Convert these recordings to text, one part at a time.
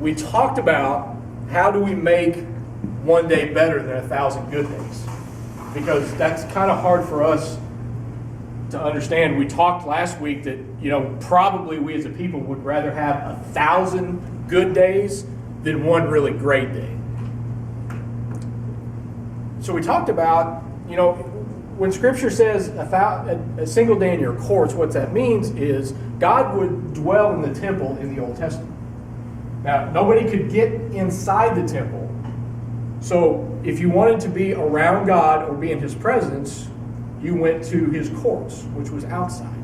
we talked about how do we make one day better than 1,000 good days, because that's kind of hard for us to understand. We talked last week that, probably we as a people would rather have 1,000 good days than one really great day. So we talked about, when Scripture says a single day in your courts, what that means is God would dwell in the temple in the Old Testament. Now, nobody could get inside the temple. So if you wanted to be around God or be in His presence, you went to His courts, which was outside.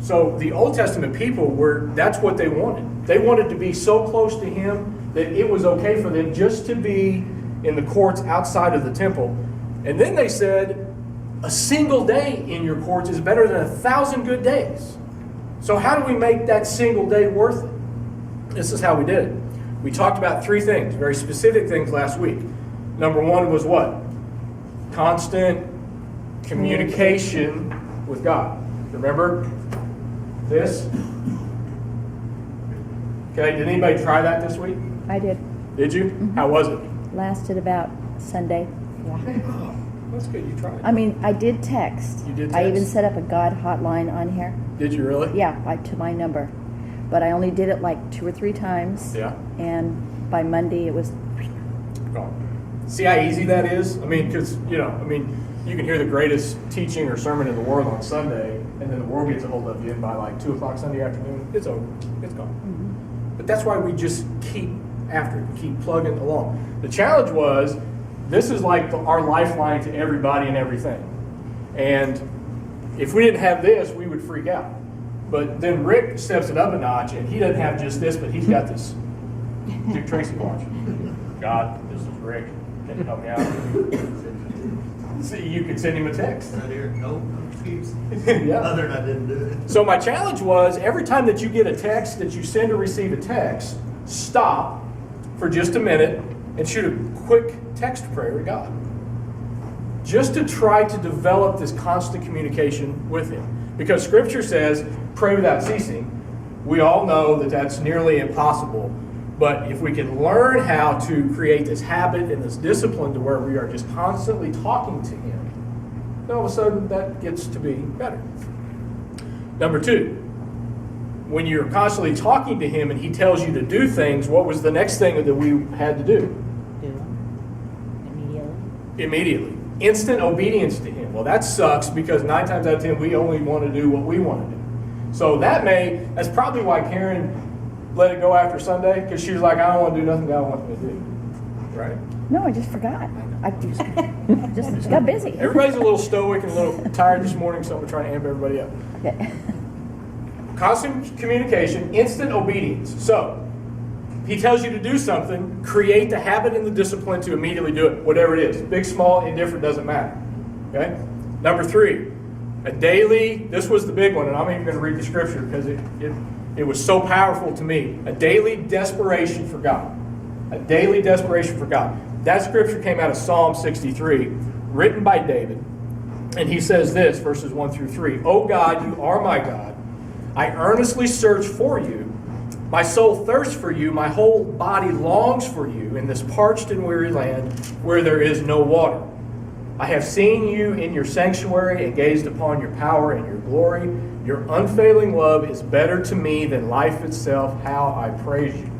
So the Old Testament people that's what they wanted. They wanted to be so close to Him that it was okay for them just to be in the courts outside of the temple. And then they said, a single day in your courts is better than 1,000 good days. So how do we make that single day worth it? This is how we did it. We talked about 3 things, very specific things last week. Number 1 was what? Constant communication with God. Remember this? Okay, did anybody try that this week? I did. Did you? Mm-hmm. How was it? Lasted about Sunday. Yeah. Oh, that's good. You tried. I mean, I did text. You did text? I even set up a God hotline on here. Did you really? Yeah, to my number. But I only did it like 2 or 3 times. Yeah. And by Monday it was... Oh. See how easy that is? I mean, because, you can hear the greatest teaching or sermon in the world on Sunday, and then the world gets a hold of you, and by like 2 o'clock Sunday afternoon, it's over. It's gone. Mm-hmm. But that's why we just keep after it, keep plugging along. The challenge was, this is like our lifeline to everybody and everything. And if we didn't have this, we would freak out. But then Rick steps it up a notch, and he doesn't have just this, but he's got this Dick Tracy watch. God, this is Rick. Can you help me out? See, you could send him a text. Right here. Nope. Yeah. Other than I didn't do it. So my challenge was, every time that you get a text, that you send or receive a text, stop for just a minute and shoot a quick text prayer to God. Just to try to develop this constant communication with Him. Because Scripture says, pray without ceasing. We all know that that's nearly impossible. But if we can learn how to create this habit and this discipline to where we are just constantly talking to Him, then all of a sudden that gets to be better. Number 2, when you're constantly talking to Him and He tells you to do things, what was the next thing that we had to do? Do immediately. Immediately. Instant obedience to Him. Well, that sucks, because 9 times out of 10 we only want to do what we want to do. So that's probably why Karen let it go after Sunday, because she was like, I don't want to do nothing God wants me to do. Right? No, I just forgot. I just got busy. Everybody's a little stoic and a little tired this morning, so I'm going to try to amp everybody up. Okay. Constant communication, instant obedience. So, He tells you to do something, create the habit and the discipline to immediately do it, whatever it is. Big, small, indifferent, doesn't matter. Okay? Number 3, a daily, this was the big one, and I'm even going to read the Scripture because it was so powerful to me. A daily desperation for God. A daily desperation for God. That Scripture came out of Psalm 63, written by David. And he says this, verses 1 through 3. O God, you are my God. I earnestly search for you. My soul thirsts for you. My whole body longs for you in this parched and weary land where there is no water. I have seen you in your sanctuary and gazed upon your power and your glory. Your unfailing love is better to me than life itself. How I praise you.